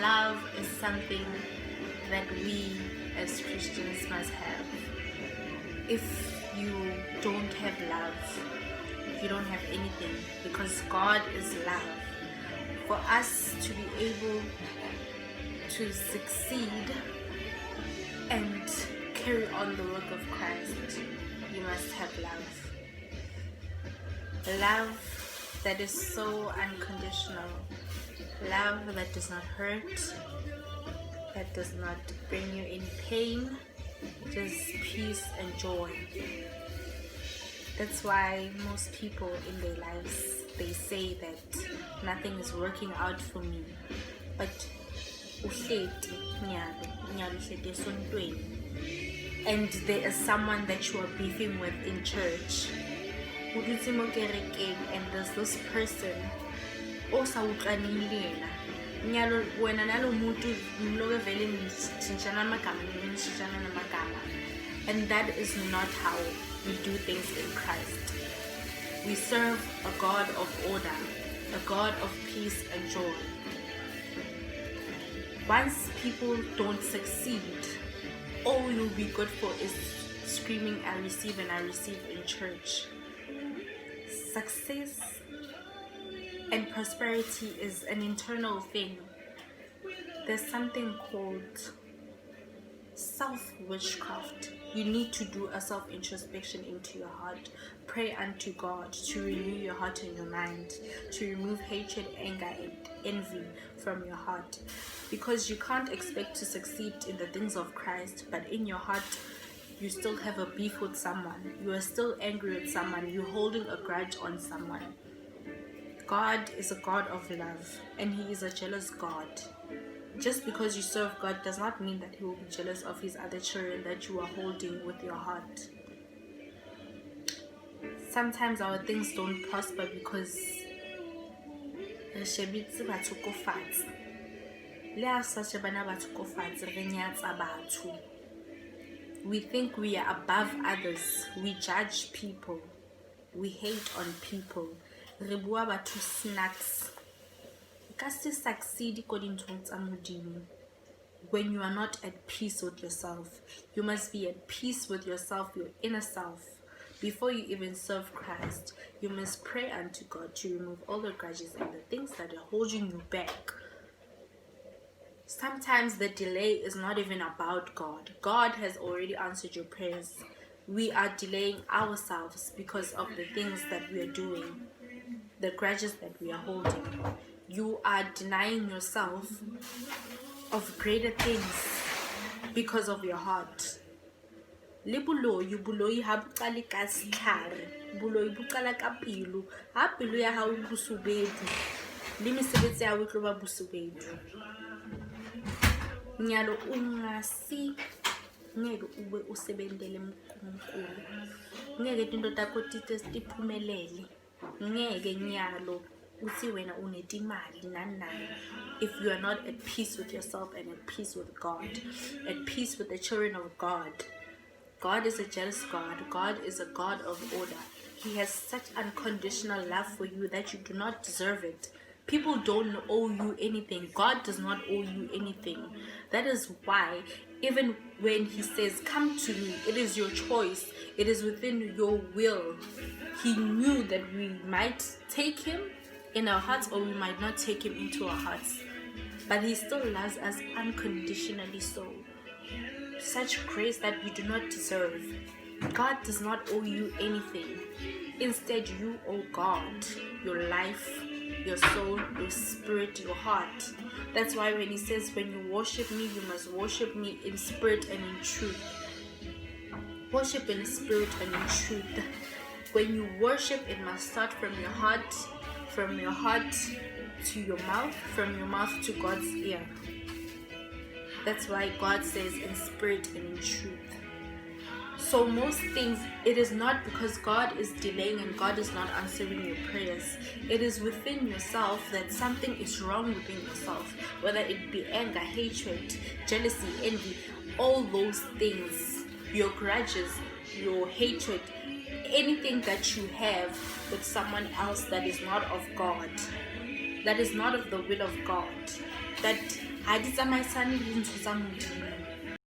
love is something that we as Christians must have. If you don't have love, you don't have anything, because God is love. For us to be able to succeed and carry on the work of Christ, you must have love. Love that is so unconditional. Love that does not hurt, that does not bring you any pain, just peace and joy. That's why most people in their lives, they say that nothing is working out for me. But and there is someone that you are beefing with in church, and there's this person and that is not how we do things in Christ. We serve a God of order, a God of peace and joy. Once people don't succeed, all you'll be good for is screaming, I receive and I receive in church. Success and prosperity is an internal thing. There's something called self-witchcraft. You need to do a self-introspection into your heart. Pray unto God to renew your heart and your mind, to remove hatred, anger, and envy from your heart. Because you can't expect to succeed in the things of Christ, but in your heart, you still have a beef with someone. You are still angry with someone. You're holding a grudge on someone. God is a God of love, and He is a jealous God. Just because you serve God does not mean that He will be jealous of His other children that you are holding with your heart. Sometimes our things don't prosper because we think we are above others. We judge people. We hate on people. Re bua batho snacks. Ka se succeed ko dinthong tsa Modimo. When you are not at peace with yourself, you must be at peace with yourself, your inner self. Before you even serve Christ, you must pray unto God to remove all the grudges and the things that are holding you back. Sometimes the delay is not even about God. God has already answered your prayers. We are delaying ourselves because of the things that we are doing, the grudges that we are holding. You are denying yourself of greater things because of your heart. Le buloyi ha buqale ka setlhare, buloyi buqala ka pelo, ha pelo ya hao bosubedu le mesebetsi ya hao e tlo ba bosubedu. Nyalo ungasi ngeke ube usebenzele uNkulunkulu, ngeke into takho tiphumelele, ngeke nyalo uthi wena unetimali nani. If you are not at peace with yourself and at peace with God, at peace with the children of God. God is a jealous God. God is a God of order. He has such unconditional love for you that you do not deserve it. People don't owe you anything. God does not owe you anything. That is why even when He says, come to me, it is your choice. It is within your will. He knew that we might take Him in our hearts or we might not take Him into our hearts. But He still loves us unconditionally so. Such grace that we do not deserve. God does not owe you anything. Instead, you owe God your life, your soul, your spirit, your heart. That's why when He says, when you worship me, you must worship me in spirit and in truth. Worship in spirit and in truth. When you worship, it must start from your heart to your mouth, from your mouth to God's ear. That's why God says in spirit and in truth. So most things, it is not because God is delaying and God is not answering your prayers. It is within yourself that something is wrong within yourself. Whether it be anger, hatred, jealousy, envy, all those things, your grudges, your hatred, anything that you have with someone else that is not of God. that is not of the will of God, that ha di tsamaisane le ntho tsa Modimo.